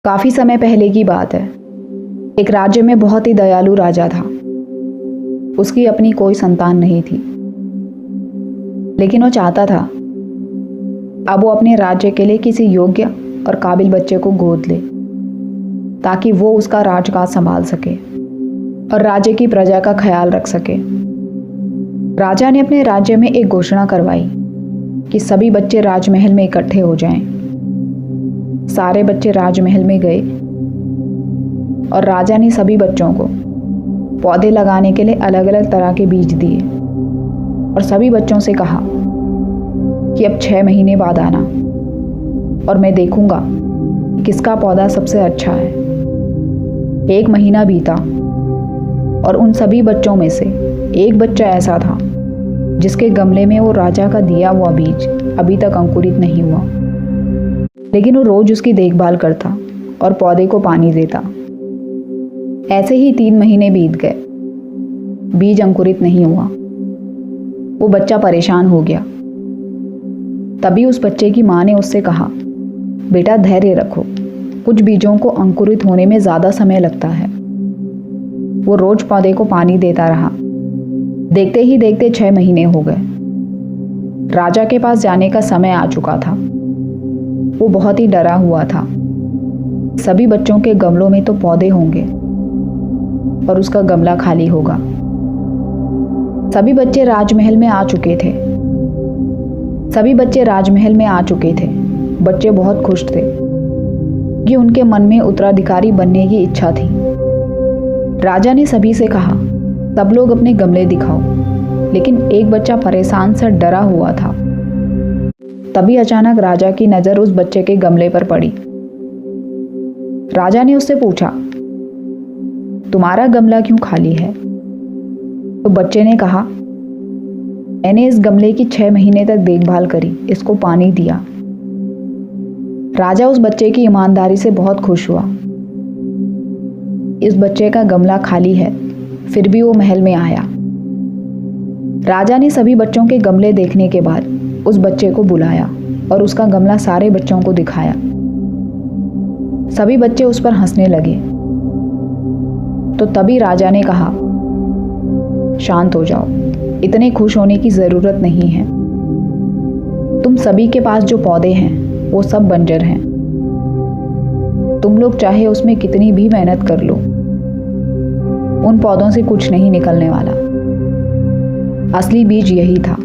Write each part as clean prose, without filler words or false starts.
काफी समय पहले की बात है। एक राज्य में बहुत ही दयालु राजा था। उसकी अपनी कोई संतान नहीं थी, लेकिन वो चाहता था अब वो अपने राज्य के लिए किसी योग्य और काबिल बच्चे को गोद ले, ताकि वो उसका राजकाज संभाल सके और राज्य की प्रजा का ख्याल रख सके। राजा ने अपने राज्य में एक घोषणा करवाई कि सभी बच्चे राजमहल में इकट्ठे हो जाएं। सारे बच्चे राजमहल में गए और राजा ने सभी बच्चों को पौधे लगाने के लिए अलग अलग तरह के बीज दिए और सभी बच्चों से कहा कि अब 6 महीने बाद आना और मैं देखूंगा किसका पौधा सबसे अच्छा है। 1 महीना बीता और उन सभी बच्चों में से एक बच्चा ऐसा था जिसके गमले में वो राजा का दिया हुआ बीज अभी तक अंकुरित नहीं हुआ, लेकिन वो रोज उसकी देखभाल करता और पौधे को पानी देता। ऐसे ही 3 महीने बीत गए, बीज अंकुरित नहीं हुआ। वो बच्चा परेशान हो गया। तभी उस बच्चे की माँ ने उससे कहा, बेटा धैर्य रखो, कुछ बीजों को अंकुरित होने में ज़्यादा समय लगता है। वो रोज पौधे को पानी देता रहा। देखते ही देखते 6 महीने हो गए। राजा के पास जाने का समय आ चुका था। वो बहुत ही डरा हुआ था। सभी बच्चों के गमलों में तो पौधे होंगे और उसका गमला खाली होगा। सभी बच्चे राजमहल में आ चुके थे। बच्चे बहुत खुश थे कि उनके मन में उत्तराधिकारी बनने की इच्छा थी। राजा ने सभी से कहा, सब लोग अपने गमले दिखाओ, लेकिन एक बच्चा परेशान सा डरा हुआ था। तभी अचानक राजा की नज़र उस बच्चे के गमले पर पड़ी। राजा ने उससे पूछा, तुम्हारा गमला क्यों खाली है? तो बच्चे ने कहा, मैंने इस गमले की 6 महीने तक देखभाल करी, इसको पानी दिया। राजा उस बच्चे की ईमानदारी से बहुत खुश हुआ। इस बच्चे का गमला खाली है, फिर भी वो महल में आया। राजा ने सभी बच्चों के गमले देखने के बाद उस बच्चे को बुलाया और उसका गमला सारे बच्चों को दिखाया। सभी बच्चे उस पर हंसने लगे। तो तभी राजा ने कहा, शांत हो जाओ, इतने खुश होने की ज़रूरत नहीं है। तुम सभी के पास जो पौधे हैं वो सब बंजर हैं। तुम लोग चाहे उसमें कितनी भी मेहनत कर लो, उन पौधों से कुछ नहीं निकलने वाला। असली बीज यही था।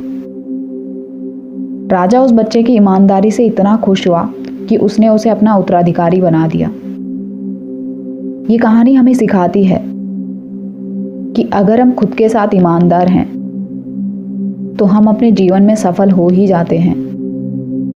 राजा उस बच्चे की ईमानदारी से इतना खुश हुआ कि उसने उसे अपना उत्तराधिकारी बना दिया। ये कहानी हमें सिखाती है कि अगर हम खुद के साथ ईमानदार हैं तो हम अपने जीवन में सफल हो ही जाते हैं।